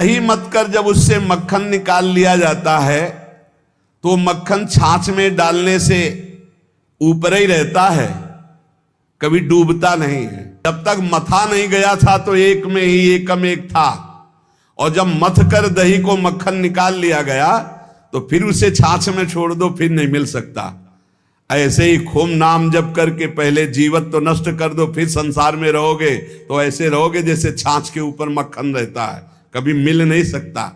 दही मत कर जब उससे मक्खन निकाल लिया जाता है तो मक्खन छाछ में डालने से ऊपर ही रहता है, कभी डूबता नहीं है। जब तक मथा नहीं गया था तो एक में ही एकम एक था, और जब मथ कर दही को मक्खन निकाल लिया गया तो फिर उसे छाछ में छोड़ दो, फिर नहीं मिल सकता। ऐसे ही खूब नाम जप करके पहले जीवत तो नष्ट कर दो, फिर संसार में रहोगे तो ऐसे रहोगे जैसे छाछ के ऊपर मक्खन रहता है, कभी मिल नहीं सकता।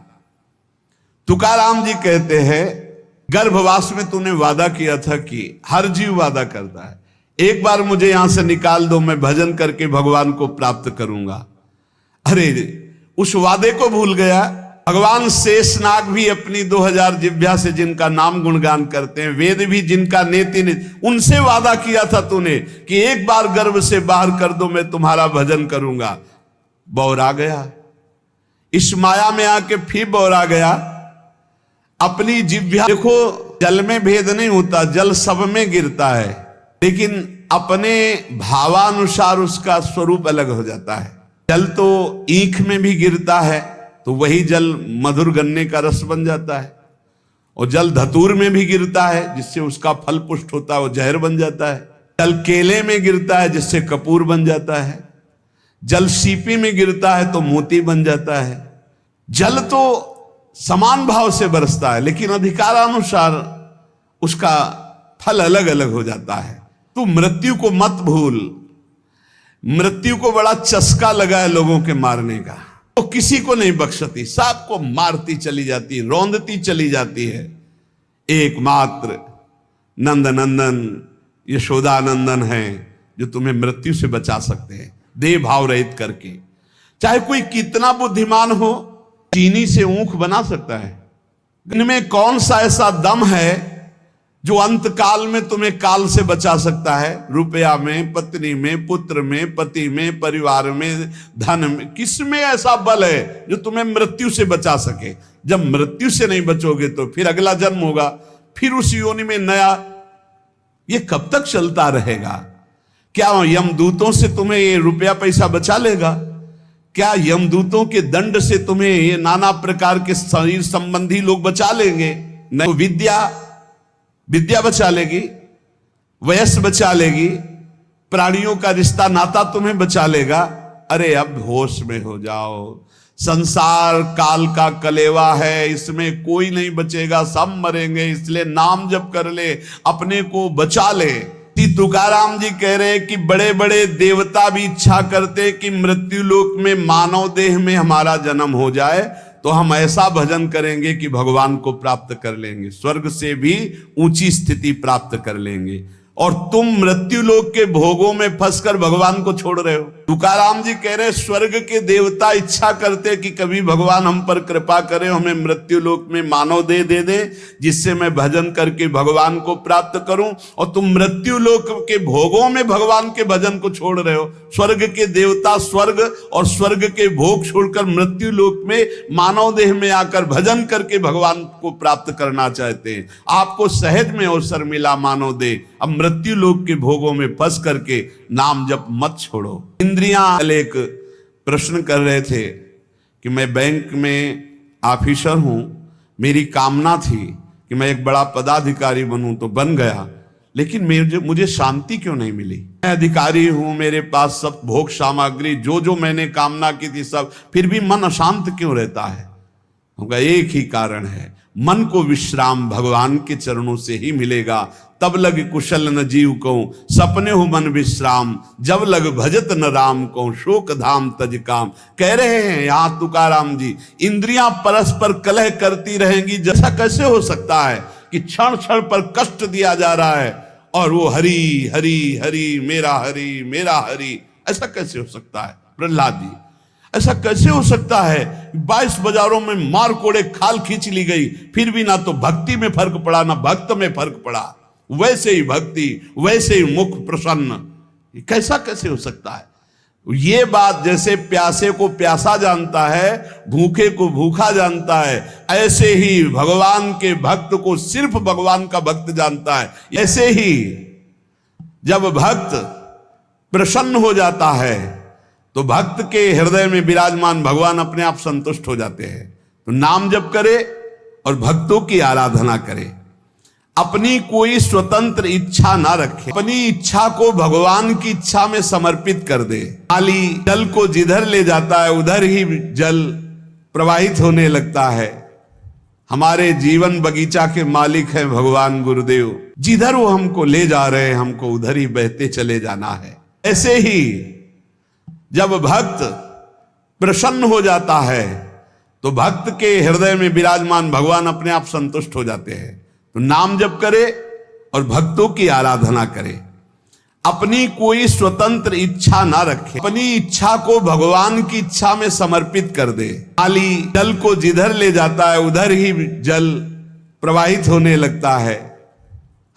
तुकाराम जी कहते हैं गर्भवास में तूने वादा किया था कि हर जीव वादा करता है, एक बार मुझे यहां से निकाल दो, मैं भजन करके भगवान को प्राप्त करूंगा। अरे उस वादे को भूल गया। भगवान शेषनाग भी अपनी 2000 जिह्वा से जिनका नाम गुणगान करते हैं, वेद भी जिनका नेति उनसे वादा किया था तूने कि एक बार गर्भ से बाहर कर दो, मैं तुम्हारा भजन करूंगा। बौरा गया, इस माया में आके फिर बौरा गया। अपनी जिह्वा देखो, जल में भेद नहीं होता, जल सब में गिरता है, लेकिन अपने भावानुसार उसका स्वरूप अलग हो जाता है। जल तो ईख में भी गिरता है तो वही जल मधुर गन्ने का रस बन जाता है, और जल धतूर में भी गिरता है जिससे उसका फल पुष्ट होता है, वो जहर बन जाता है। जल केले में गिरता है जिससे कपूर बन जाता है। जल सीपी में गिरता है तो मोती बन जाता है। जल तो समान भाव से बरसता है, लेकिन अधिकारानुसार उसका फल अलग अलग हो जाता है। तू मृत्यु को मत भूल। मृत्यु को बड़ा चस्का लगा है लोगों के मारने का, तो किसी को नहीं बख्शती, सबको मारती चली जाती, रौंदती चली जाती है। एकमात्र नंद नंदन यशोदानंदन है जो तुम्हें मृत्यु से बचा सकते हैं, देह भाव रहित करके। चाहे कोई कितना बुद्धिमान हो, चीनी से ऊख बना सकता है। इनमें कौन सा ऐसा दम है जो अंत काल में तुम्हें काल से बचा सकता है? रुपया में, पत्नी में, पुत्र में, पति में, परिवार में, धन में, किसमें ऐसा बल है जो तुम्हें मृत्यु से बचा सके? जब मृत्यु से नहीं बचोगे तो फिर अगला जन्म होगा, फिर उस योनि में नया। ये कब तक चलता रहेगा? क्या यमदूतों से तुम्हें ये रुपया पैसा बचा लेगा? क्या यमदूतों के दंड से तुम्हें ये नाना प्रकार के शरीर संबंधी लोग बचा लेंगे? नहीं, विद्या बचा लेगी, वयस बचा लेगी, प्राणियों का रिश्ता नाता तुम्हें बचा लेगा। अरे अब होश में हो जाओ, संसार काल का कलेवा है, इसमें कोई नहीं बचेगा, सब मरेंगे, इसलिए नाम जप कर ले, अपने को बचा ले। तुकाराम जी कह रहे कि बड़े बड़े देवता भी इच्छा करते कि मृत्यु लोक में मानव देह में हमारा जन्म हो जाए, तो हम ऐसा भजन करेंगे कि भगवान को प्राप्त कर लेंगे, स्वर्ग से भी ऊंची स्थिति प्राप्त कर लेंगे। और तुम मृत्यु लोक के भोगों में फंसकर भगवान को छोड़ रहे हो। तुकाराम जी कह रहे स्वर्ग के देवता इच्छा करते कि कभी भगवान हम पर कृपा करे, हमें मृत्यु लोक में मानव देह दे दे जिससे मैं भजन करके भगवान को प्राप्त करूं, और तुम मृत्यु लोक के भोगों में भगवान के भजन को छोड़ रहे हो। स्वर्ग के देवता स्वर्ग और स्वर्ग के भोग छोड़कर मृत्यु लोक में मानव देह में आकर भजन करके भगवान को प्राप्त करना चाहते हैं। आपको सहज में अवसर मिला मानव देह, अब मृत्यु लोक के भोगों में फंस करके नाम जप मत छोड़ो। इंद्रियां एक प्रश्न कर रहे थे कि मैं बैंक में ऑफिसर हूं, मेरी कामना थी कि मैं एक बड़ा पदाधिकारी बनूं, तो बन गया, लेकिन मुझे शांति क्यों नहीं मिली? मैं अधिकारी हूं, मेरे पास सब भोग सामग्री जो मैंने कामना की थी सब, फिर भी मन अशांत क्यों रहता है? उनका एक ही कारण है, मन को विश्राम भगवान के चरणों से ही मिलेगा। तब लग कुशल न जीव को सपने हो मन विश्राम, जब लग भजत न राम को शोक धाम तज काम। कह रहे हैं यहाँ तुकाराम जी, इंद्रियां परस्पर कलह करती रहेंगी। जैसा कैसे हो सकता है कि क्षण क्षण पर कष्ट दिया जा रहा है और वो हरि हरि हरि मेरा हरि, ऐसा कैसे हो सकता है? प्रहलाद जी, ऐसा कैसे हो सकता है? 22 बाजारों में मार कोड़े खाल खींच ली गई, फिर भी ना तो भक्ति में फर्क पड़ा ना भक्त में फर्क पड़ा। वैसे ही भक्ति, वैसे ही मुख प्रसन्न, कैसा कैसे हो सकता है? ये बात जैसे प्यासे को प्यासा जानता है, भूखे को भूखा जानता है, ऐसे ही भगवान के भक्त को सिर्फ भगवान का भक्त जानता है। ऐसे ही जब भक्त प्रसन्न हो जाता है तो भक्त के हृदय में विराजमान भगवान अपने आप संतुष्ट हो जाते हैं। तो नाम जप करे और भक्तों की आराधना करे, अपनी कोई स्वतंत्र इच्छा ना रखे, अपनी इच्छा को भगवान की इच्छा में समर्पित कर दे। खाली जल को जिधर ले जाता है उधर ही जल प्रवाहित होने लगता है। हमारे जीवन बगीचा के मालिक है भगवान गुरुदेव, जिधर वो हमको ले जा रहे हैं हमको उधर ही बहते चले जाना है। ऐसे ही जब भक्त प्रसन्न हो जाता है तो भक्त के हृदय में विराजमान भगवान अपने आप संतुष्ट हो जाते हैं। तो नाम जप करे और भक्तों की आराधना करे, अपनी कोई स्वतंत्र इच्छा ना रखे, अपनी इच्छा को भगवान की इच्छा में समर्पित कर दे। खाली जल को जिधर ले जाता है उधर ही जल प्रवाहित होने लगता है।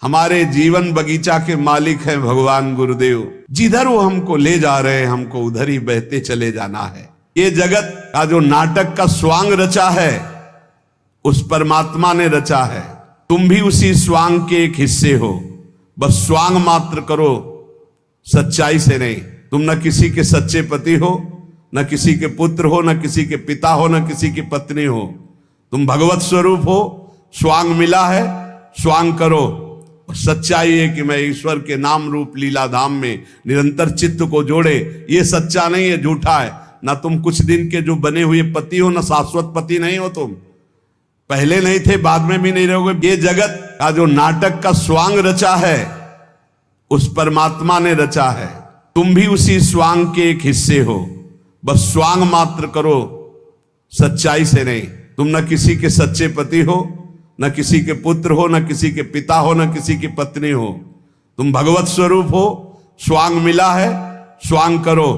हमारे जीवन बगीचा के मालिक है भगवान गुरुदेव, जिधर वो हमको ले जा रहे हैं हमको उधर ही बहते चले जाना है। ये जगत का जो नाटक का स्वांग रचा है उस परमात्मा ने रचा है। तुम भी उसी स्वांग के एक हिस्से हो, बस स्वांग मात्र करो, सच्चाई से नहीं। तुम न किसी के सच्चे पति हो, न किसी के पुत्र हो, न किसी के पिता हो, न किसी की पत्नी हो। तुम भगवत स्वरूप हो, स्वांग मिला है, स्वांग करो। सच्चाई है कि मैं ईश्वर के नाम रूप लीला धाम में निरंतर चित्त को जोड़े। ये सच्चा नहीं है, झूठा है। ना तुम कुछ दिन के जो बने हुए पति हो, ना शाश्वत पति नहीं हो। तुम पहले नहीं थे, बाद में भी नहीं रहोगे। ये जगत का जो नाटक का स्वांग रचा है उस परमात्मा ने रचा है। तुम भी उसी स्वांग के एक हिस्से हो, बस स्वांग मात्र करो, सच्चाई से नहीं। तुम न किसी के सच्चे पति हो, न किसी के पुत्र हो, न किसी के पिता हो, न किसी की पत्नी हो। तुम भगवत स्वरूप हो, स्वांग मिला है, स्वांग करो।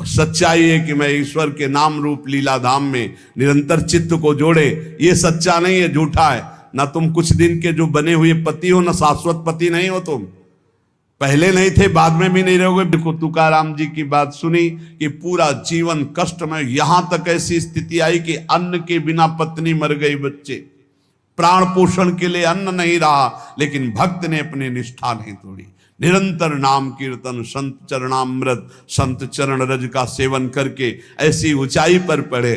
सच्चाई है कि मैं ईश्वर के नाम रूप लीला धाम में निरंतर चित्त को जोड़े। ये सच्चा नहीं है, झूठा है। ना तुम कुछ दिन के जो बने हुए पति हो, ना शाश्वत पति नहीं हो। तुम पहले नहीं थे, बाद में भी नहीं रहोगे। देखो तुकाराम जी की बात सुनी कि पूरा जीवन कष्ट में, यहां तक ऐसी स्थिति आई कि अन्न के बिना पत्नी मर गई, बच्चे प्राण पोषण के लिए अन्न नहीं रहा, लेकिन भक्त ने अपनी निष्ठा नहीं तोड़ी। निरंतर नाम कीर्तन, संत चरणामृत, संत चरण रज का सेवन करके ऐसी ऊंचाई पर पड़े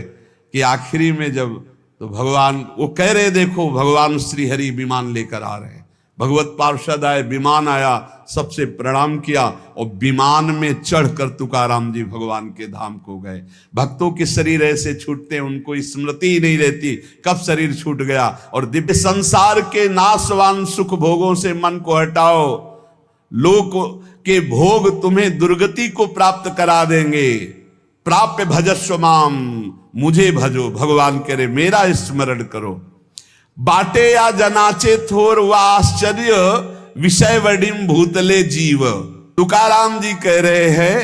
कि आखिरी में जब तो भगवान वो कह रहे, देखो भगवान श्री हरि विमान लेकर आ रहे हैं। भगवत पार्षद आए, विमान आया, सबसे प्रणाम किया और विमान में चढ़कर तुकाराम जी भगवान के धाम को गए। भक्तों के शरीर ऐसे छूटते हैं, उनको स्मृति ही नहीं रहती कब शरीर छूट गया। और दिव्य संसार के नाशवान सुख भोगों से मन को हटाओ, लोक के भोग तुम्हें दुर्गति को प्राप्त करा देंगे। प्राप्य भजस्व माम, मुझे भजो। भगवान कह रहे मेरा स्मरण करो। बाटे या जनाचे थोर व आश्चर्य, विषय वडिम भूतले जीव। तुकाराम जी कह रहे हैं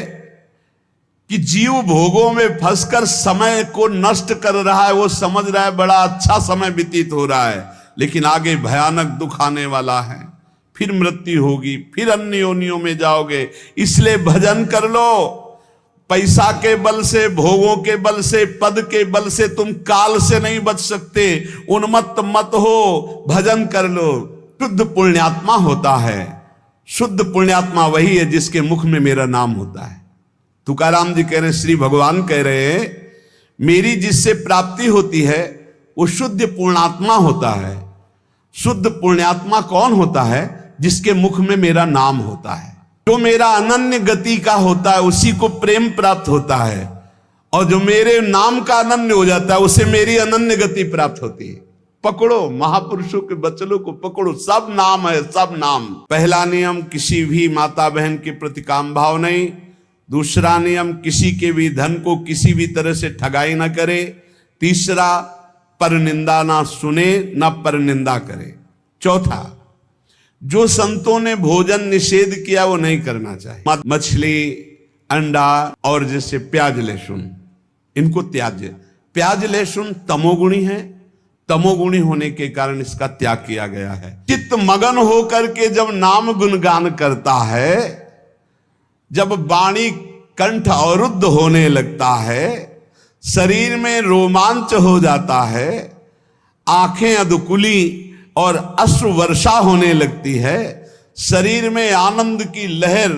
कि जीव भोगों में फंसकर समय को नष्ट कर रहा है। वो समझ रहा है बड़ा अच्छा समय व्यतीत हो रहा है, लेकिन आगे भयानक दुख आने वाला है। फिर मृत्यु होगी, फिर अन्य योनियों में जाओगे। इसलिए भजन कर लो। पैसा के बल से, भोगों के बल से, पद के बल से तुम काल से नहीं बच सकते। उन्मत्त मत हो, भजन कर लो। शुद्ध पुण्यात्मा होता है। शुद्ध पुण्यात्मा वही है जिसके मुख में मेरा नाम होता है। तुकाराम जी कह रहे, श्री भगवान कह रहे हैं मेरी जिससे प्राप्ति होती है वो शुद्ध पुण्यात्मा होता है। शुद्ध पुण्यात्मा कौन होता है? जिसके मुख में मेरा नाम होता है। जो मेरा अनन्य गति का होता है उसी को प्रेम प्राप्त होता है, और जो मेरे नाम का अनन्य हो जाता है उसे मेरी अनन्य गति प्राप्त होती है। पकड़ो, महापुरुषों के वचनों को पकड़ो। सब नाम है, सब नाम। पहला नियम, किसी भी माता बहन के प्रति काम भाव नहीं। दूसरा नियम, किसी के भी धन को किसी भी तरह से ठगाई ना करे। तीसरा, पर निंदा ना सुने, ना पर निंदा करे। चौथा, जो संतों ने भोजन निषेध किया वो नहीं करना चाहिए। मछली, अंडा और जैसे प्याज लहसुन, इनको त्याज्य। प्याज लहसुन तमोगुणी है, तमोगुणी होने के कारण इसका त्याग किया गया है। चित्त मगन होकर के जब नाम गुणगान करता है, जब वाणी कंठ अवरुद्ध होने लगता है, शरीर में रोमांच हो जाता है, आंखें अधकुली और अश्रु वर्षा होने लगती है, शरीर में आनंद की लहर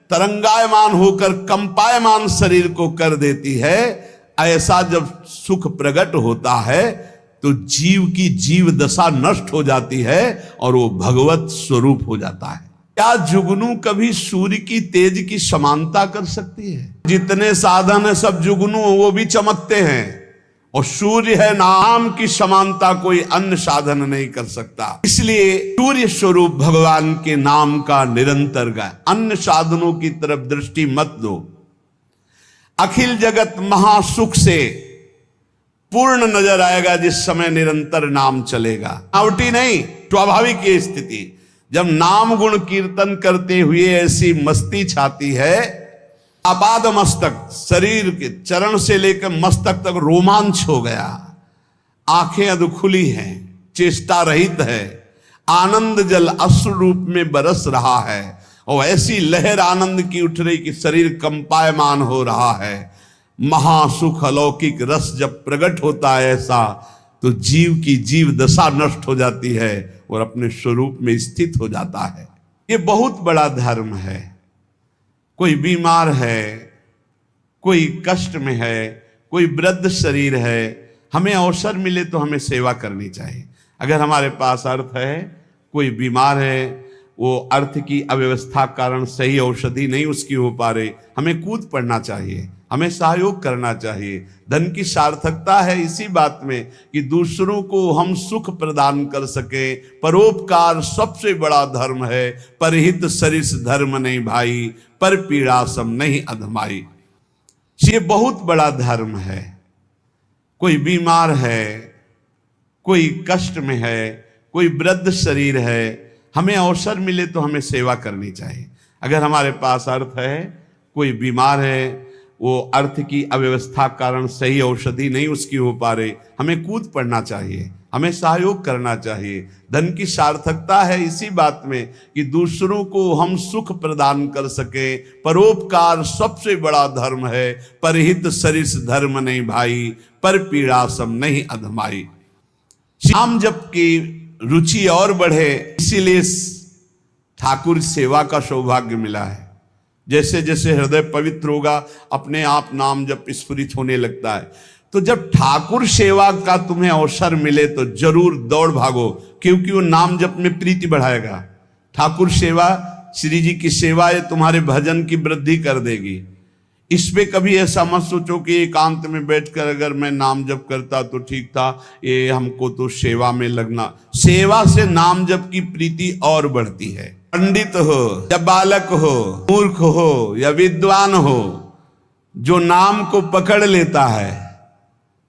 तरंगायमान होकर कंपायमान शरीर को कर देती है। ऐसा जब सुख प्रकट होता है तो जीव की जीव दशा नष्ट हो जाती है और वो भगवत स्वरूप हो जाता है। क्या जुगनू कभी सूर्य की तेज की समानता कर सकती है? जितने साधन है सब जुगनू वो भी चमकते हैं, और सूर्य है नाम की समानता कोई अन्य साधन नहीं कर सकता। इसलिए सूर्य स्वरूप भगवान के नाम का निरंतर गाय, अन्य साधनों की तरफ दृष्टि मत दो। अखिल जगत महासुख से पूर्ण नजर आएगा जिस समय निरंतर नाम चलेगा। आवटी नहीं, स्वाभाविक ये स्थिति। जब नाम गुण कीर्तन करते हुए ऐसी मस्ती छाती है, आपाद मस्तक, शरीर के चरण से लेकर मस्तक तक रोमांच हो गया, आंखें अधखुली हैं, चेष्टा रहित है, आनंद जल अश्रु रूप में बरस रहा है, और ऐसी लहर आनंद की उठ रही कि शरीर कंपायमान हो रहा है। महासुख अलौकिक रस जब प्रकट होता है ऐसा, तो जीव की जीव दशा नष्ट हो जाती है और अपने स्वरूप में स्थित हो जाता है। ये बहुत बड़ा धर्म है। कोई बीमार है, कोई कष्ट में है, कोई वृद्ध शरीर है, हमें अवसर मिले तो हमें सेवा करनी चाहिए। अगर हमारे पास अर्थ है, कोई बीमार है, वो अर्थ की अव्यवस्था कारण सही औषधि नहीं उसकी हो पा रही, हमें कूद पड़ना चाहिए, हमें सहयोग करना चाहिए। धन की सार्थकता है इसी बात में कि दूसरों को हम सुख प्रदान कर सके। परोपकार सबसे बड़ा धर्म है। परहित सरिस धर्म नहीं भाई, पर पीड़ा सम नहीं अधमाई। ये बहुत बड़ा धर्म है। कोई बीमार है, कोई कष्ट में है, कोई वृद्ध शरीर है, हमें अवसर मिले तो हमें सेवा करनी चाहिए। अगर हमारे पास अर्थ है, कोई बीमार है, वो अर्थ की अव्यवस्था कारण सही औषधि नहीं उसकी हो पा रही, हमें कूद पड़ना चाहिए, हमें सहयोग करना चाहिए। धन की सार्थकता है इसी बात में कि दूसरों को हम सुख प्रदान कर सके। परोपकार सबसे बड़ा धर्म है। परहित सरिस धर्म नहीं भाई, पर पीड़ा सम नहीं अधमाई। नाम जप की रुचि और बढ़े, इसीलिए ठाकुर सेवा का सौभाग्य मिला है। जैसे जैसे हृदय पवित्र होगा, अपने आप नाम जप स्फुरित होने लगता है। तो जब ठाकुर सेवा का तुम्हें अवसर मिले तो जरूर दौड़ भागो, क्योंकि वो नाम जप में प्रीति बढ़ाएगा। ठाकुर सेवा, श्री जी की सेवा, ये तुम्हारे भजन की वृद्धि कर देगी। इस पे कभी ऐसा मत सोचो कि एकांत में बैठकर अगर मैं नाम जप करता तो ठीक था, ये हमको तो सेवा में लगना। सेवा से नाम जप की प्रीति और बढ़ती है। पंडित हो या बालक हो, मूर्ख हो या विद्वान हो, जो नाम को पकड़ लेता है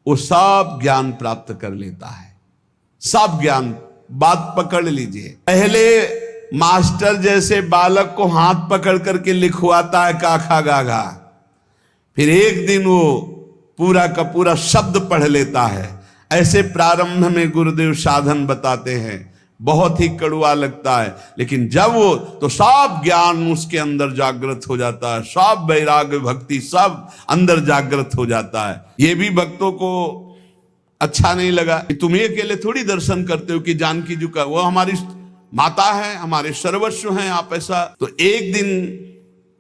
वो सब ज्ञान प्राप्त कर लेता है। सब ज्ञान, बात पकड़ लीजिए। पहले मास्टर जैसे बालक को हाथ पकड़ करके लिखवाता है काखा गाघा, फिर एक दिन वो पूरा का पूरा शब्द पढ़ लेता है। ऐसे प्रारंभ में गुरुदेव साधन बताते हैं, बहुत ही कड़वा लगता है, लेकिन जब वो तो सब ज्ञान उसके अंदर जागृत हो जाता है, सब वैराग्य भक्ति सब अंदर जागृत हो जाता है। ये भी भक्तों को अच्छा नहीं लगा कि तुम ही अकेले थोड़ी दर्शन करते हो कि जानकी जी का, वो हमारी माता है, हमारे सर्वस्व हैं, आप ऐसा। तो एक दिन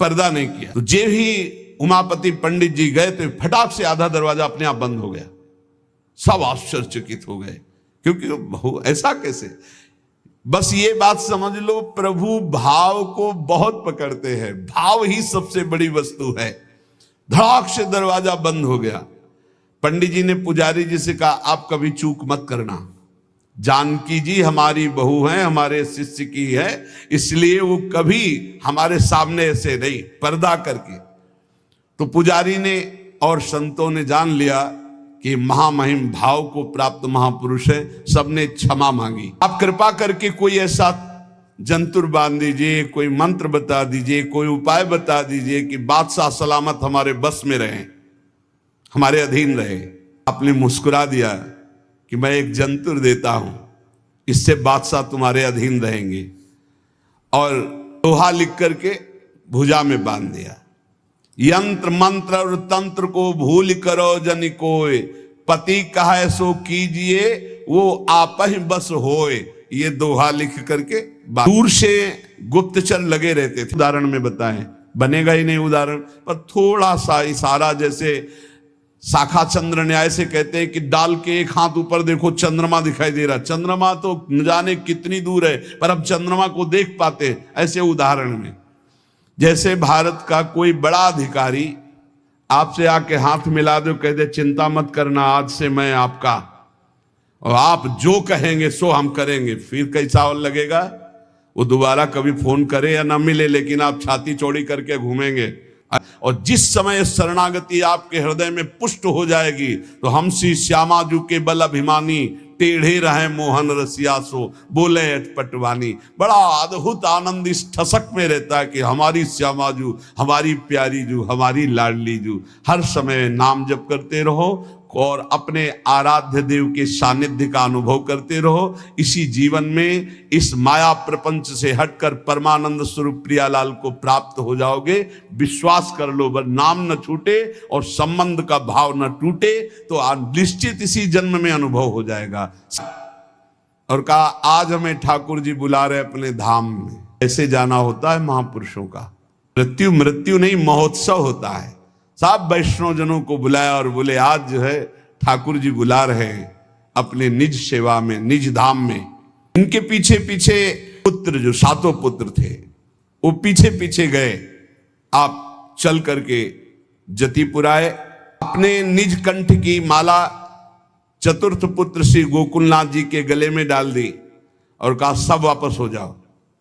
पर्दा नहीं किया, तो जे ही उमापति पंडित जी गए तो फटाक से आधा दरवाजा अपने आप बंद हो गया। सब आश्चर्यचकित हो गए, क्योंकि ऐसा कैसे। बस ये बात समझ लो, प्रभु भाव को बहुत पकड़ते हैं। भाव ही सबसे बड़ी वस्तु है। धड़ाक से दरवाजा बंद हो गया। पंडित जी ने पुजारी जी से कहा, आप कभी चूक मत करना, जानकी जी हमारी बहू हैं, हमारे शिष्य की है, इसलिए वो कभी हमारे सामने ऐसे नहीं, पर्दा करके। तो पुजारी ने और संतों ने जान लिया कि महामहिम भाव को प्राप्त महापुरुष है, सबने क्षमा मांगी। आप कृपा करके कोई ऐसा जंतुर बांध दीजिए, कोई मंत्र बता दीजिए, कोई उपाय बता दीजिए कि बादशाह सलामत हमारे बस में रहे, हमारे अधीन रहे। आपने मुस्कुरा दिया कि मैं एक जंतुर देता हूं, इससे बादशाह तुम्हारे अधीन रहेंगे, और दोहा लिख करके भुजा में बांध दिया। यंत्र मंत्र और तंत्र को भूल करो जन कोय, पति कहे सो कीजिए वो आप ही बस होए। ये दोहा लिख करके दूर से गुप्तचर लगे रहते थे। उदाहरण में बताएं, बनेगा ही नहीं उदाहरण, पर थोड़ा सा इशारा, जैसे शाखा चंद्र न्याय से कहते हैं कि डाल के एक हाथ ऊपर देखो चंद्रमा दिखाई दे रहा, चंद्रमा तो न जाने कितनी दूर है पर हम चंद्रमा को देख पाते। ऐसे उदाहरण में जैसे भारत का कोई बड़ा अधिकारी आपसे आके हाथ मिला दो, कह दे चिंता मत करना, आज से मैं आपका, और आप जो कहेंगे सो हम करेंगे, फिर कैसा और लगेगा? वो दोबारा कभी फोन करे या ना मिले, लेकिन आप छाती चौड़ी करके घूमेंगे। और जिस समय शरणागति आपके हृदय में पुष्ट हो जाएगी तो हम सी श्यामाजू के बल अभिमानी, टेढ़े रहे मोहन रसिया सो बोले अटपटवानी। बड़ा अद्भुत आनंद इस ठसक में रहता है कि हमारी श्यामाजू, हमारी प्यारी जू, हमारी लाडली जू। हर समय नाम जप करते रहो और अपने आराध्य देव के सानिध्य का अनुभव करते रहो। इसी जीवन में इस माया प्रपंच से हटकर परमानंद स्वरूप प्रियालाल को प्राप्त हो जाओगे। विश्वास कर लो, बस नाम न छूटे और संबंध का भाव न टूटे तो निश्चित इसी जन्म में अनुभव हो जाएगा। और कहा आज हमें ठाकुर जी बुला रहे अपने धाम में। ऐसे जाना होता है महापुरुषों का। मृत्यु मृत्यु नहीं, महोत्सव होता है। सब वैष्णव जनों को बुलाया और बोले आज जो है ठाकुर जी बुला रहे हैं अपने निज सेवा में, निज धाम में। इनके पीछे पीछे पुत्र, जो सातों पुत्र थे, वो पीछे पीछे गए। आप चल करके जतिपुर आए, अपने निज कंठ की माला चतुर्थ पुत्र श्री गोकुलनाथ जी के गले में डाल दी और कहा सब वापस हो जाओ,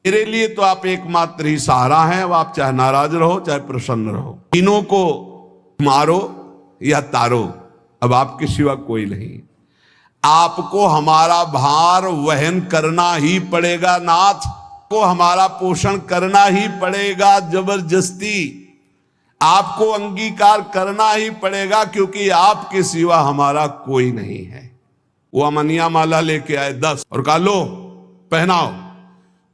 मेरे लिए तो आप एकमात्र ही सहारा हैं। अब आप चाहे नाराज रहो चाहे प्रसन्न रहो, तीनों को मारो या तारो, अब आपके सिवा कोई नहीं। आपको हमारा भार वहन करना ही पड़ेगा नाथ, को हमारा पोषण करना ही पड़ेगा जबरदस्ती, आपको अंगीकार करना ही पड़ेगा, क्योंकि आपके सिवा हमारा कोई नहीं है। वो अमनिया माला लेके आए 10 और कहा लो पहनाओ।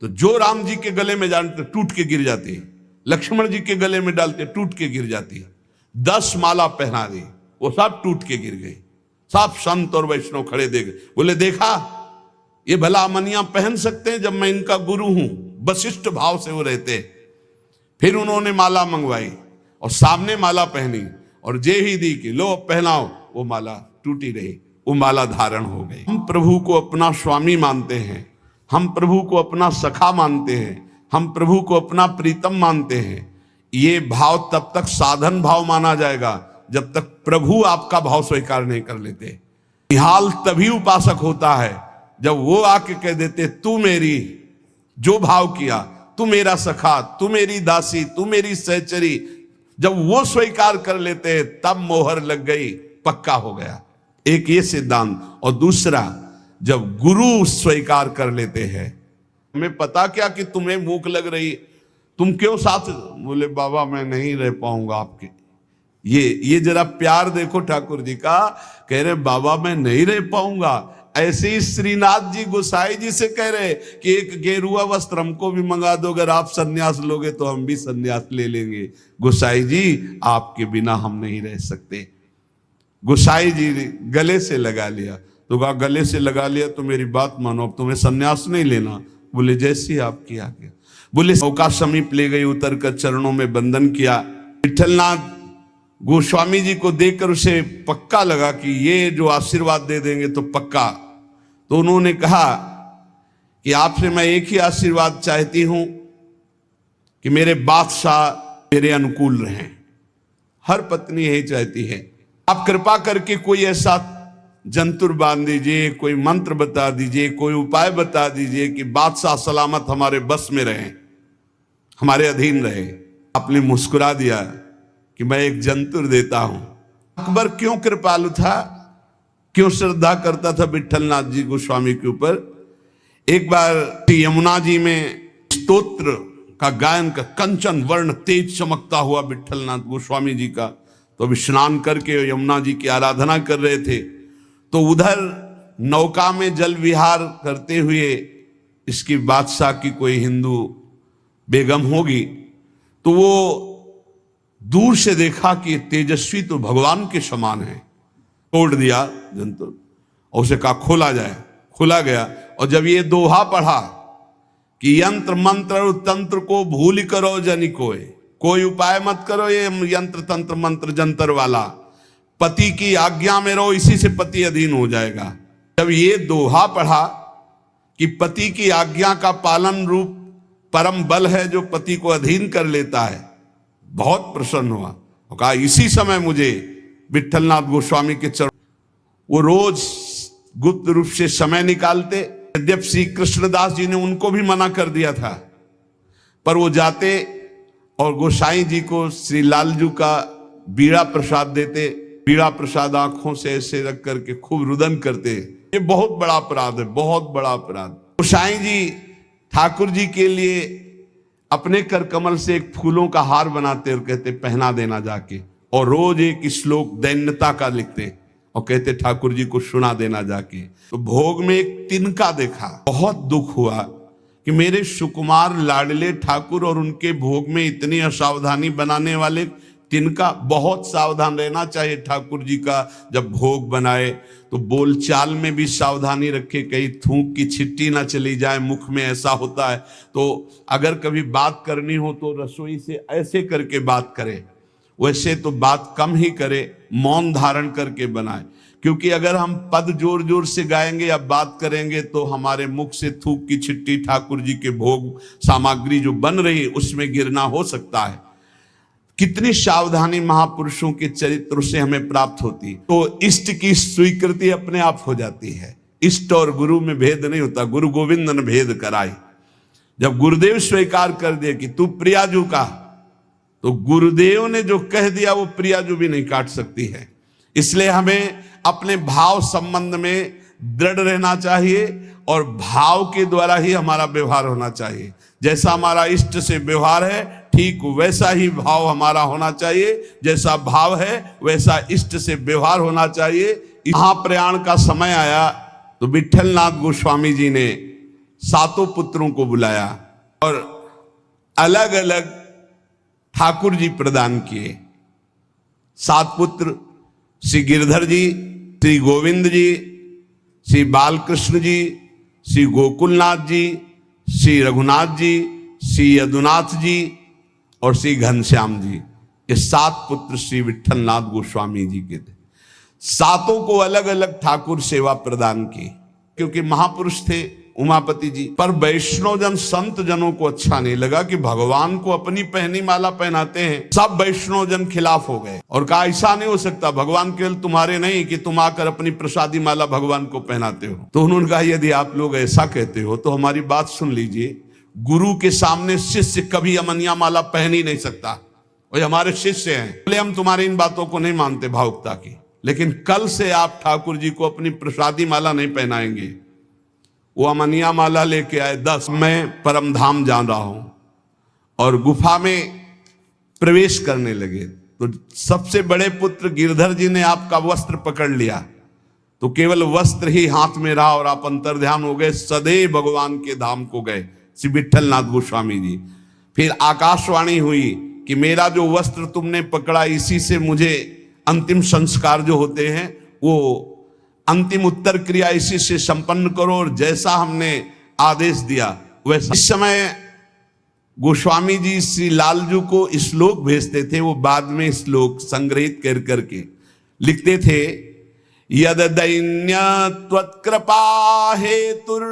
तो जो राम जी के गले में डालते टूट के गिर जाती है, लक्ष्मण जी के गले में डालते टूट के गिर जाती है। 10 माला पहना दी, वो सब टूट के गिर गई। सब संत और वैष्णव खड़े देख बोले देखा ये भला अमनिया पहन सकते हैं जब मैं इनका गुरु हूं। वशिष्ठ भाव से वो रहते। फिर उन्होंने माला मंगवाई और सामने माला पहनी और जे ही दी कि लो पहनाओ, वो माला टूटी रही, वो माला धारण हो गई। हम प्रभु को अपना स्वामी मानते हैं, हम प्रभु को अपना सखा मानते हैं, हम प्रभु को अपना प्रीतम मानते हैं। ये भाव तब तक साधन भाव माना जाएगा जब तक प्रभु आपका भाव स्वीकार नहीं कर लेते। निहाल तभी उपासक होता है जब वो आके कह देते तू मेरी, जो भाव किया, तू मेरा सखा, तू मेरी दासी, तू मेरी सहचरी, जब वो स्वीकार कर लेते हैं तब मोहर लग गई, पक्का हो गया। एक ये सिद्धांत। और दूसरा, जब गुरु स्वीकार कर लेते हैं, हमें पता क्या कि तुम्हें भूख लग रही, तुम क्यों साथ, बोले बाबा मैं नहीं रह पाऊंगा आपके। ये जरा प्यार देखो ठाकुर जी का, कह रहे बाबा मैं नहीं रह पाऊंगा। ऐसे ही श्रीनाथ जी गोसाई जी से कह रहे कि एक गेरुआ वस्त्र हमको भी मंगा दो, अगर आप सन्यास लोगे तो हम भी सन्यास ले लेंगे। गोसाई जी आपके बिना हम नहीं रह सकते। गोसाई जी ने गले से लगा लिया, तो कहा गले से लगा लिया तो मेरी बात मानो, अब तुम्हें सन्यास नहीं लेना। बोले जैसी आपकी आज्ञा। बोले नौका समीप ले गई, उतर कर चरणों में बंधन किया। विठलनाथ गोस्वामी जी को देखकर उसे पक्का लगा कि ये जो आशीर्वाद दे देंगे तो पक्का। तो उन्होंने कहा कि आपसे मैं एक ही आशीर्वाद चाहती हूं कि मेरे बादशाह मेरे अनुकूल रहें। हर पत्नी यही चाहती है। आप कृपा करके कोई ऐसा जंतुर बांध दीजिए, कोई मंत्र बता दीजिए, कोई उपाय बता दीजिए कि बादशाह सलामत हमारे बस में रहे, हमारे अधीन रहे। आपने मुस्कुरा दिया कि मैं एक जंतुर देता हूं। अकबर क्यों कृपालु था, क्यों श्रद्धा करता था विठलनाथ जी गोस्वामी के ऊपर। एक बार यमुना जी में स्तोत्र का गायन का कंचन वर्ण तेज चमकता हुआ विठलनाथ गोस्वामी जी का, तो अभी स्नान करके यमुना जी की आराधना कर रहे थे, तो उधर नौका में जल विहार करते हुए इसकी बादशाह की कोई हिंदू बेगम होगी, तो वो दूर से देखा कि तेजस्वी तो भगवान के समान है। तोड़ दिया जंतु और उसे कहा खोला जाए, खोला गया। और जब ये दोहा पढ़ा कि यंत्र मंत्र और तंत्र को भूल करो जनि कोय, कोई उपाय मत करो ये यंत्र तंत्र मंत्र जंतर वाला, पति की आज्ञा में रहो, इसी से पति अधीन हो जाएगा। जब ये दोहा पढ़ा कि पति की आज्ञा का पालन रूप परम बल है जो पति को अधीन कर लेता है, बहुत प्रसन्न हुआ और कहा इसी समय मुझे विट्ठलनाथ गोस्वामी के चरण, वो रोज गुप्त रूप से समय निकालते। यद्यपि श्री कृष्णदास जी ने उनको भी मना कर दिया था, पर वो जाते और गोसाई जी को श्री लालजू का बीड़ा प्रसाद देते। बीड़ा प्रसाद आंखों से ऐसे रख करके खूब रुदन करते। ये बहुत बड़ा अपराध है, बहुत बड़ा अपराध। गोसाई जी ठाकुर जी के लिए अपने कर कमल से एक फूलों का हार बनाते और कहते पहना देना जाके, और रोज एक श्लोक दैन्यता का लिखते और कहते ठाकुर जी को सुना देना जाके। तो भोग में एक तिनका देखा, बहुत दुख हुआ कि मेरे सुकुमार लाडले ठाकुर और उनके भोग में इतनी असावधानी बनाने वाले तिनका। बहुत सावधान रहना चाहिए ठाकुर जी का जब भोग बनाए तो बोलचाल में भी सावधानी रखे, कहीं थूक की छिट्टी ना चली जाए मुख में, ऐसा होता है। तो अगर कभी बात करनी हो तो रसोई से ऐसे करके बात करे, वैसे तो बात कम ही करे, मौन धारण करके बनाए, क्योंकि अगर हम पद जोर जोर से गाएंगे या बात करेंगे तो हमारे मुख से थूक की छिट्टी ठाकुर जी के भोग सामग्री जो बन रही है उसमें गिरना हो सकता है। कितनी सावधानी महापुरुषों के चरित्र से हमें प्राप्त होती, तो इष्ट की स्वीकृति अपने आप हो जाती है। इष्ट और गुरु में भेद नहीं होता, गुरु गोविंद ने भेद कराई। जब गुरुदेव स्वीकार कर दिए कि तू प्रियाजू का, तो गुरुदेव ने जो कह दिया वो प्रियाजू भी नहीं काट सकती है। इसलिए हमें अपने भाव संबंध में दृढ़ रहना चाहिए और भाव के द्वारा ही हमारा व्यवहार होना चाहिए। जैसा हमारा इष्ट से व्यवहार है ठीक वैसा ही भाव हमारा होना चाहिए, जैसा भाव है वैसा इष्ट से व्यवहार होना चाहिए। महाप्रयाण का समय आया तो विट्ठलनाथ गोस्वामी जी ने सातों पुत्रों को बुलाया और अलग अलग ठाकुर जी प्रदान किए। 7 पुत्र श्री गिरधर जी, श्री गोविंद जी, श्री बालकृष्ण जी, श्री गोकुलनाथ जी, श्री रघुनाथ जी, श्री यदुनाथ जी और श्री घनश्याम जी। ये 7 पुत्र श्री विट्ठलनाथ गोस्वामी जी के थे। सातों को अलग अलग ठाकुर सेवा प्रदान की, क्योंकि महापुरुष थे उमापति जी। पर वैष्णव जन संत जनों को अच्छा नहीं लगा कि भगवान को अपनी पहनी माला पहनाते हैं। सब वैष्णव जन खिलाफ हो गए और कहा ऐसा नहीं हो सकता, भगवान केवल तुम्हारे नहीं कि तुम आकर अपनी प्रसादी माला भगवान को पहनाते हो। तो उन्होंने कहा यदि आप लोग ऐसा कहते हो तो हमारी बात सुन लीजिए। गुरु के सामने शिष्य कभी अमनिया माला पहन ही नहीं सकता, वो हमारे शिष्य हैं, इसलिए हम तुम्हारी इन बातों को नहीं मानते भावुकता की। लेकिन कल से आप ठाकुर जी को अपनी प्रसादी माला नहीं पहनाएंगे। वो अमनिया माला लेके आए 10। मैं परम धाम जा रहा हूं और गुफा में प्रवेश करने लगे तो सबसे बड़े पुत्र गिरधर जी ने आपका वस्त्र पकड़ लिया, तो केवल वस्त्र ही हाथ में रहा और आप अंतर्ध्यान हो गए, सदैव भगवान के धाम को गए श्री विट्ठलनाथ गोस्वामी जी। फिर आकाशवाणी हुई कि मेरा जो वस्त्र तुमने पकड़ा इसी से मुझे अंतिम संस्कार जो होते हैं वो अंतिम उत्तर क्रिया इसी से संपन्न करो, और जैसा हमने आदेश दिया वैसा। इस समय गोस्वामी जी श्री लालजू को श्लोक भेजते थे, वो बाद में श्लोक संग्रहित कर करके लिखते थे। यद दैन्य त्वत्कृपा हेतुर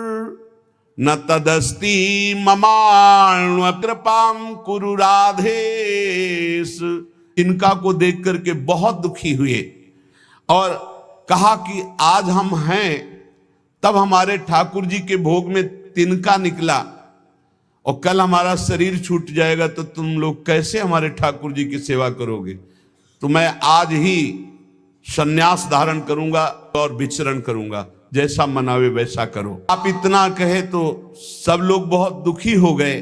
न तदस्ति ममाण्व कृपाम कुरु राधेश। इनका को देख करके बहुत दुखी हुए और कहा कि आज हम हैं, तब हमारे ठाकुर जी के भोग में तिनका निकला और कल हमारा शरीर छूट जाएगा तो तुम लोग कैसे हमारे ठाकुर जी की सेवा करोगे। तो मैं आज ही संन्यास धारण करूंगा और विचरण करूंगा, जैसा मनावे वैसा करो। आप इतना कहे तो सब लोग बहुत दुखी हो गए।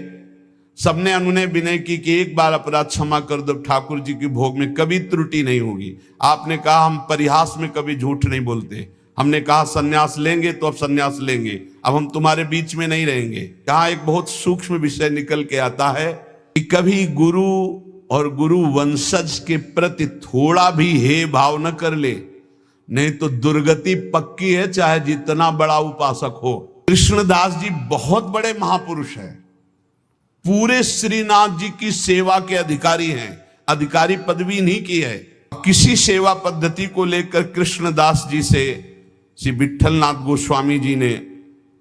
सबने अनुनय विनय की कि एक बार अपराध क्षमा कर दो, ठाकुर जी के भोग में कभी त्रुटि नहीं होगी। आपने कहा हम परिहास में कभी झूठ नहीं बोलते, हमने कहा सन्यास लेंगे तो अब सन्यास लेंगे, अब हम तुम्हारे बीच में नहीं रहेंगे। यहाँ एक बहुत सूक्ष्म विषय निकल के आता है कि कभी गुरु और गुरु वंशज के प्रति थोड़ा भी हे भाव न कर ले, नहीं तो दुर्गति पक्की है, चाहे जितना बड़ा उपासक हो। कृष्णदास जी बहुत बड़े महापुरुष हैं, पूरे श्रीनाथ जी की सेवा के अधिकारी हैं, अधिकारी पदवी नहीं की है। किसी सेवा पद्धति को लेकर कृष्णदास जी से श्री विट्ठलनाथ गोस्वामी जी ने,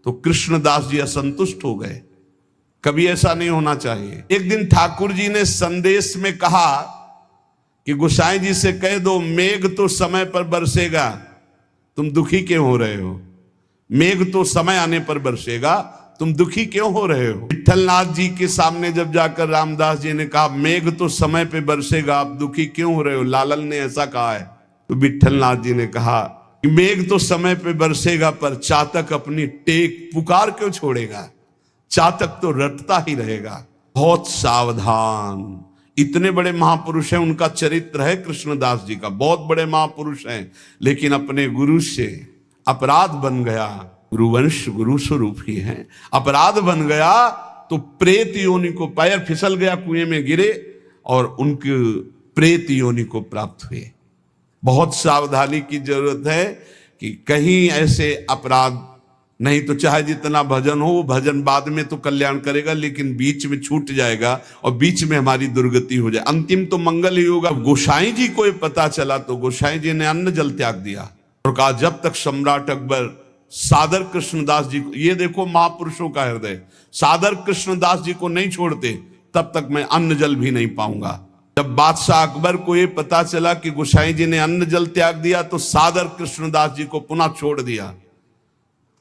तो कृष्णदास जी असंतुष्ट हो गए। कभी ऐसा नहीं होना चाहिए। एक दिन ठाकुर जी ने संदेश में कहा कि गोसाई जी से कह दो मेघ तो समय पर बरसेगा, तुम दुखी क्यों हो रहे हो? मेघ तो समय आने पर बरसेगा, तुम दुखी क्यों हो रहे हो? विट्ठलनाथ जी के सामने जब जाकर रामदास जी ने कहा मेघ तो समय पे बरसेगा, आप दुखी क्यों हो रहे हो? लालन ने ऐसा कहा है। तो विट्ठलनाथ जी ने कहा कि मेघ तो समय पे बरसेगा, पर चातक अपनी टेक पुकार क्यों छोड़ेगा? चातक तो रटता ही रहेगा। बहुत सावधान। इतने बड़े महापुरुष हैं, उनका चरित्र है कृष्णदास जी का, बहुत बड़े महापुरुष हैं, लेकिन अपने गुरु से अपराध बन गया। गुरुवंश गुरु स्वरूप ही है, अपराध बन गया तो प्रेत योनि को, पैर फिसल गया, कुएं में गिरे और उनके प्रेत योनि को प्राप्त हुए। बहुत सावधानी की जरूरत है कि कहीं ऐसे अपराध नहीं, तो चाहे जितना भजन हो, भजन बाद में तो कल्याण करेगा, लेकिन बीच में छूट जाएगा और बीच में हमारी दुर्गति हो जाए, अंतिम तो मंगल ही होगा। गोसाई जी को पता चला तो गोसाई जी ने अन्न जल त्याग दिया और कहा जब तक सम्राट अकबर सादर कृष्णदास जी को, ये देखो महापुरुषों का हृदय, सादर कृष्णदास जी को नहीं छोड़ते तब तक मैं अन्न जल भी नहीं पाऊंगा। जब बादशाह अकबर को ये पता चला कि गोसाई जी ने अन्न जल त्याग दिया तो सादर कृष्णदास जी को पुनः छोड़ दिया।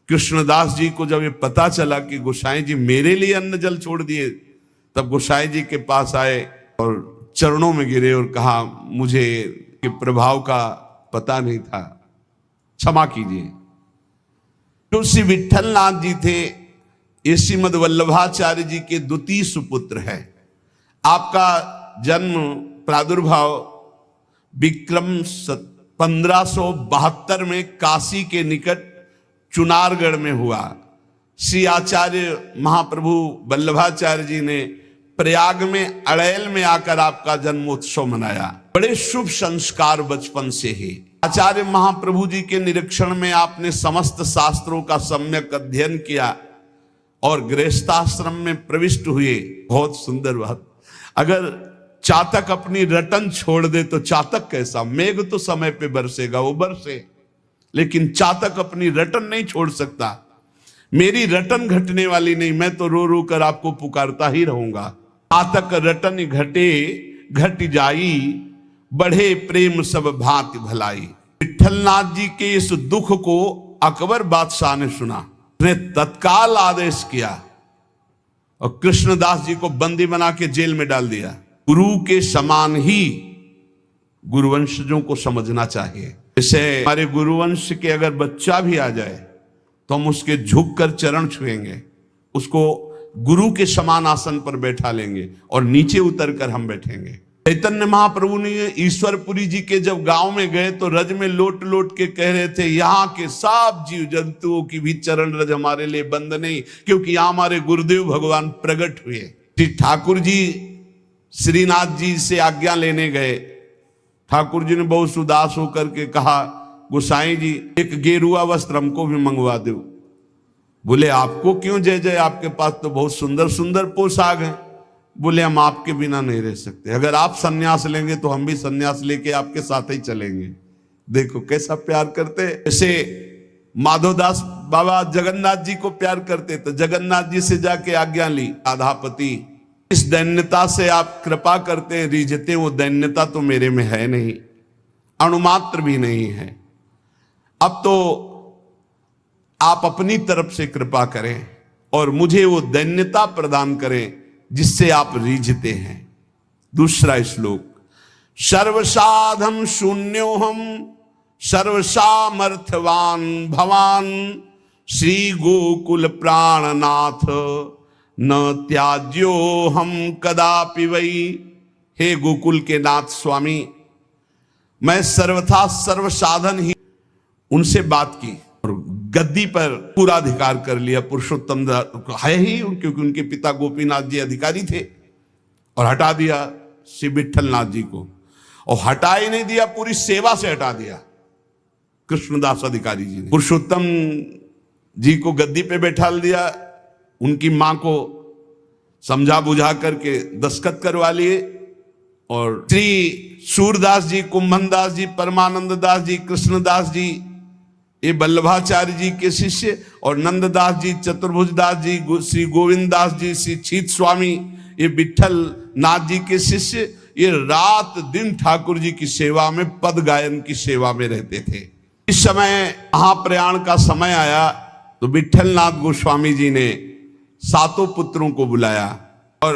कृष्णदास जी को जब ये पता चला कि गोसाई जी मेरे लिए अन्न जल छोड़ दिए, तब गोसाई जी के पास आए और चरणों में गिरे और कहा मुझे के प्रभाव का पता नहीं था, क्षमा कीजिए। तो श्री विट्ठलनाथ जी थे, ये श्रीमद वल्लभाचार्य जी के द्वितीय सुपुत्र है। आपका जन्म प्रादुर्भाव विक्रम 1572 में काशी के निकट चुनारगढ़ में हुआ। श्री आचार्य महाप्रभु वल्लभाचार्य जी ने प्रयाग में अड़ैल में आकर आपका जन्मोत्सव मनाया। बड़े शुभ संस्कार बचपन से ही। आचार्य महाप्रभु जी के निरीक्षण में आपने समस्त शास्त्रों का सम्यक अध्ययन किया और गृहस्थाश्रम में प्रविष्ट हुए। बहुत सुंदर बात। अगर चातक अपनी रटन छोड़ दे तो चातक कैसा? मेघ तो समय पे बरसेगा, वो बरसे, लेकिन चातक अपनी रटन नहीं छोड़ सकता। मेरी रटन घटने वाली नहीं, मैं तो रो रो कर आपको पुकारता ही रहूंगा। चातक रटन घटे घट जाई, बढ़े प्रेम सब भांति भलाई। विट्ठलनाथ जी के इस दुख को अकबर बादशाह ने सुना, ने तत्काल आदेश किया और कृष्णदास जी को बंदी बना के जेल में डाल दिया। गुरु के समान ही गुरुवंशजों को समझना चाहिए। जैसे हमारे गुरुवंश के अगर बच्चा भी आ जाए तो हम उसके झुककर चरण छुएंगे, उसको गुरु के समान आसन पर बैठा लेंगे और नीचे उतरकर हम बैठेंगे। चैतन्य महाप्रभु ने ईश्वरपुरी जी के जब गांव में गए तो रज में लोट लोट के कह रहे थे यहाँ के सब जीव जंतुओं की भी चरण रज हमारे लिए बंद नहीं, क्योंकि यहाँ हमारे गुरुदेव भगवान प्रकट हुए। श्री ठाकुर जी श्रीनाथ जी से आज्ञा लेने गए। ठाकुर जी ने बहुत उदास होकर के कहा गोसाई जी एक गेरुआ वस्त्र हमको भी मंगवा दो। बोले आपको क्यों जय जय, आपके पास तो बहुत सुंदर सुंदर पोशाक हैं। बोले हम आपके बिना नहीं रह सकते, अगर आप सन्यास लेंगे तो हम भी सन्यास लेके आपके साथ ही चलेंगे। देखो कैसा प्यार करते। ऐसे माधवदास बाबा जगन्नाथ जी को प्यार करते, तो जगन्नाथ जी से जाके आज्ञा ली, राधापति इस दैन्यता से आप कृपा करते हैं, रिझते, वो दैन्यता तो मेरे में है नहीं, अणुमात्र भी नहीं है। अब तो आप अपनी तरफ से कृपा करें और मुझे वो दैन्यता प्रदान करें जिससे आप रीझते हैं। दूसरा श्लोक, सर्वसाधन शून्योहम सर्वसामर्थवान भवान श्री गोकुल प्राणनाथ न त्याज्यो हम कदापि वही। हे गोकुल के नाथ स्वामी, मैं सर्वथा सर्वसाधन ही। उनसे बात की और गद्दी पर पूरा अधिकार कर लिया। पुरुषोत्तम है ही, क्योंकि उनके पिता गोपीनाथ जी अधिकारी थे, और हटा दिया श्री विट्ठलनाथ जी को। और हटा ही नहीं दिया, पूरी सेवा से हटा दिया कृष्णदास अधिकारी जी ने। पुरुषोत्तम जी को गद्दी पे बैठा दिया, उनकी मां को समझा बुझा करके दस्तखत करवा लिए। और श्री सूरदास जी, कुंभनदास जी, परमानंद दास जी, कृष्णदास जी, ये वल्लभाचार्य जी के शिष्य, और नंददास जी, चतुर्भुज दास जी, श्री गोविंद दास जी, श्री छीत स्वामी, ये विठल नाथ जी के शिष्य, ये रात दिन ठाकुर जी की सेवा में, पद गायन की सेवा में रहते थे। इस समय महाप्रयाण का समय आया तो विठल नाथ गोस्वामी जी ने सातों पुत्रों को बुलाया और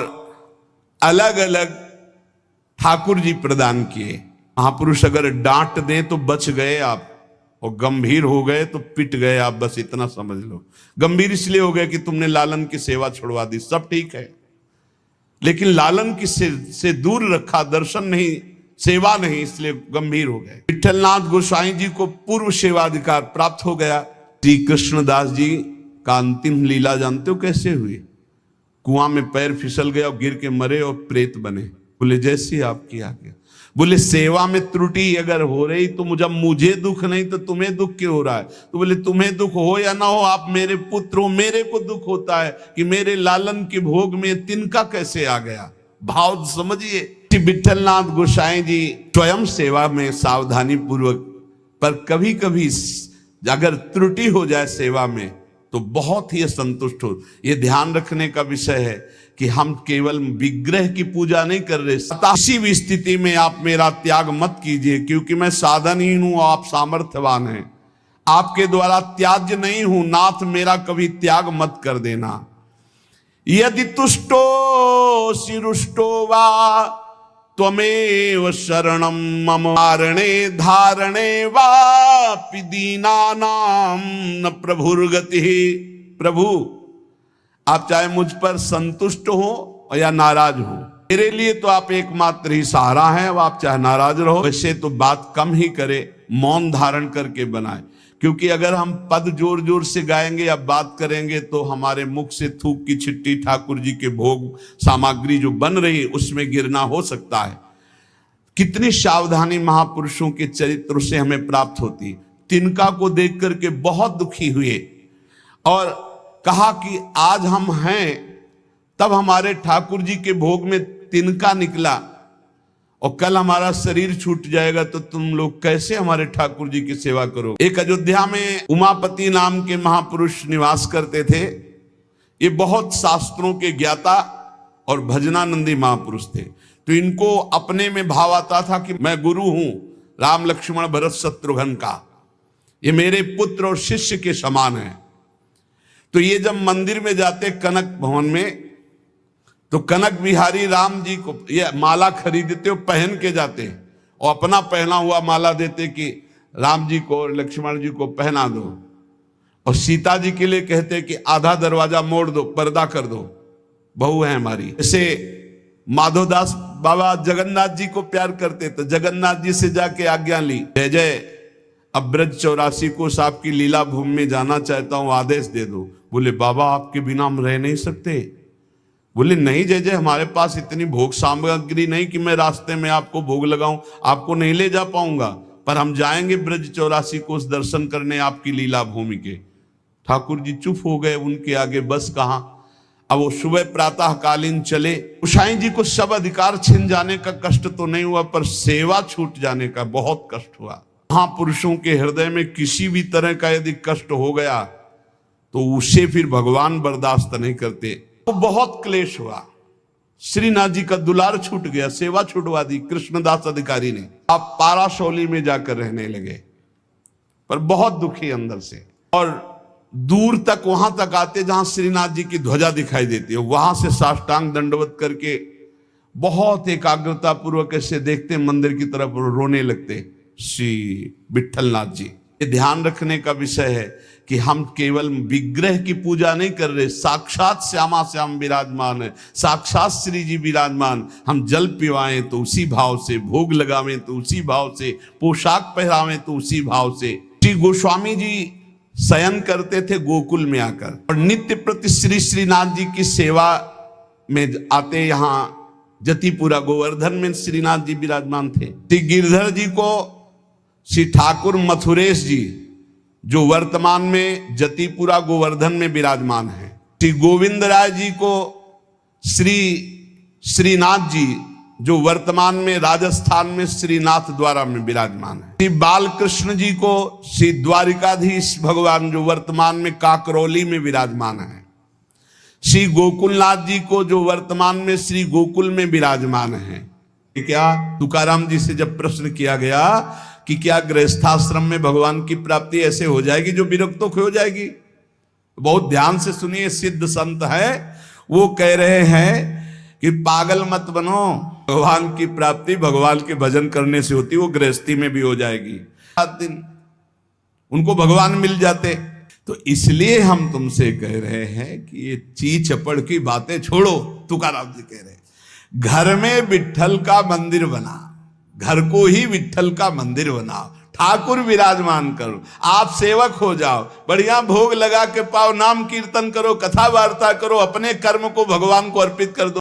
अलग अलग ठाकुर जी प्रदान किए। महापुरुष अगर डांट दें तो बच गए आप, और गंभीर हो गए तो पिट गए आप, बस इतना समझ लो। गंभीर इसलिए हो गए कि तुमने लालन की सेवा छुड़वा दी, सब ठीक है, लेकिन लालन की से दूर रखा, दर्शन नहीं, सेवा नहीं, इसलिए गंभीर हो गए। विठलनाथ गोसाई जी को पूर्व सेवाधिकार प्राप्त हो गया। श्री कृष्णदास जी का अंतिम लीला जानते हो कैसे हुई? कुआं में पैर फिसल गया और गिर के मरे और प्रेत बने। बोले जैसी आपकी आज्ञा। बोले सेवा में त्रुटि अगर हो रही तो मुझे दुख नहीं तो तुम्हें दुख क्यों हो रहा है? तो बोले तुम्हें दुख हो या ना हो, आप मेरे पुत्र हो, मेरे को दुख होता है कि मेरे लालन के भोग में तिनका कैसे आ गया। भाव समझिए। विठलनाथ गोसाई जी स्वयं सेवा में सावधानी पूर्वक, पर कभी कभी अगर त्रुटि हो जाए सेवा में तो बहुत ही असंतुष्ट हो। यह ध्यान रखने का विषय है कि हम केवल विग्रह की पूजा नहीं कर रहे। किसी भी स्थिति में आप मेरा त्याग मत कीजिए, क्योंकि मैं साधनहीन हूं, आप सामर्थ्यवान हैं, आपके द्वारा त्याज्य नहीं हूं। नाथ मेरा कभी त्याग मत कर देना। यदि तुष्टो शिरुष्टो वा त्वमेव शरणं मम धारणे धारणे वापि दीनानां न प्रभुर्गतिः। प्रभु आप चाहे मुझ पर संतुष्ट हो या नाराज हो, मेरे लिए तो आप एकमात्र ही सहारा हैं। अब आप चाहे नाराज रहो, वैसे तो बात कम ही करे, मौन धारण करके बनाए, क्योंकि अगर हम पद जोर जोर से गाएंगे या बात करेंगे तो हमारे मुख से थूक की छिट्टी ठाकुर जी के भोग सामग्री जो बन रही उसमें गिरना हो सकता है। कितनी सावधानी महापुरुषों के चरित्र से हमें प्राप्त होती। तिनका को देख करके बहुत दुखी हुए और कहा कि आज हम हैं, तब हमारे ठाकुर जी के भोग में तिनका निकला और कल हमारा शरीर छूट जाएगा तो तुम लोग कैसे हमारे ठाकुर जी की सेवा करो। एक अयोध्या में उमापति नाम के महापुरुष निवास करते थे। ये बहुत शास्त्रों के ज्ञाता और भजनानंदी महापुरुष थे। तो इनको अपने में भाव आता था कि मैं गुरु हूं राम लक्ष्मण भरत शत्रुघ्न का, ये मेरे पुत्र और शिष्य के समान है। तो ये जब मंदिर में जाते कनक भवन में, तो कनक बिहारी राम जी को ये माला खरीदते हो, पहन के जाते और अपना पहना हुआ माला देते कि राम जी को और लक्ष्मण जी को पहना दो, और सीता जी के लिए कहते कि आधा दरवाजा मोड़ दो, पर्दा कर दो, बहू है हमारी। जैसे माधोदास बाबा जगन्नाथ जी को प्यार करते तो जगन्नाथ जी से जाके आज्ञा ली, जय जय अब ब्रज 84 को आपकी लीला भूमि में जाना चाहता हूं, आदेश दे दो। बोले बाबा आपके बिना हम रह नहीं सकते। बोले नहीं जय जय, हमारे पास इतनी भोग सामग्री नहीं कि मैं रास्ते में आपको भोग लगाऊं, आपको नहीं ले जा पाऊंगा, पर हम जाएंगे ब्रज 84 को दर्शन करने आपकी लीला भूमि के। ठाकुर जी चुप हो गए, उनके आगे बस कहां। अब वो सुबह प्रातः कालीन चले। गोसाई जी को सब अधिकार छिन जाने का कष्ट तो नहीं हुआ, पर सेवा छूट जाने का बहुत कष्ट हुआ। महापुरुषों के हृदय में किसी भी तरह का यदि कष्ट हो गया तो उसे फिर भगवान बर्दाश्त नहीं करते। तो बहुत क्लेश हुआ। श्रीनाथ जी का दुलार छूट गया, सेवा छुटवा दी कृष्णदास अधिकारी ने। आप पाराशौली में जाकर रहने लगे, पर बहुत दुखी अंदर से। और दूर तक वहां तक आते जहां श्रीनाथ जी की ध्वजा दिखाई देती है, वहां से साष्टांग दंडवत करके बहुत एकाग्रता पूर्वक ऐसे देखते, मंदिर की तरफ रोने लगते श्री विठलनाथ जी। ये ध्यान रखने का विषय है कि हम केवल विग्रह की पूजा नहीं कर रहे, साक्षात श्यामा श्याम विराजमान है, साक्षात श्री जी विराजमान। हम जल पिवाएं तो उसी भाव से, भोग लगावें तो उसी भाव से, पोशाक पहरावें तो उसी भाव से। श्री गोस्वामी जी शयन करते थे गोकुल में आकर, और नित्य प्रति श्री श्रीनाथ जी की सेवा में आते। यहाँ जतिपुरा गोवर्धन में श्रीनाथ जी विराजमान थे। श्री गिरधर जी को श्री ठाकुर मथुरेश जी, जो वर्तमान में जतिपुरा गोवर्धन में विराजमान है। श्री गोविंद राय जी को श्रीनाथ जी जो वर्तमान में राजस्थान में श्रीनाथ द्वारा में विराजमान है, श्री बालकृष्ण जी को श्री द्वारिकाधीश भगवान जो वर्तमान में काकरौली में विराजमान है, श्री गोकुलनाथ जी को जो वर्तमान में श्री गोकुल में विराजमान है। क्या तुकाराम जी से जब प्रश्न किया गया कि क्या गृहस्थाश्रम में भगवान की प्राप्ति ऐसे हो जाएगी जो विरक्तों की हो जाएगी, बहुत ध्यान से सुनिए, सिद्ध संत है, वो कह रहे हैं कि पागल मत बनो, भगवान की प्राप्ति भगवान के भजन करने से होती, वो गृहस्थी में भी हो जाएगी। 7 दिन उनको भगवान मिल जाते। तो इसलिए हम तुमसे कह रहे हैं कि ये ची चपड़ की बातें छोड़ो। तुकाराम जी कह रहे हैं घर में विट्ठल का मंदिर बना, घर को ही विट्ठल का मंदिर बनाओ, ठाकुर विराजमान करो, आप सेवक हो जाओ, बढ़िया भोग लगा के पाओ, नाम कीर्तन करो, कथा वार्ता करो, अपने कर्म को भगवान को अर्पित कर दो।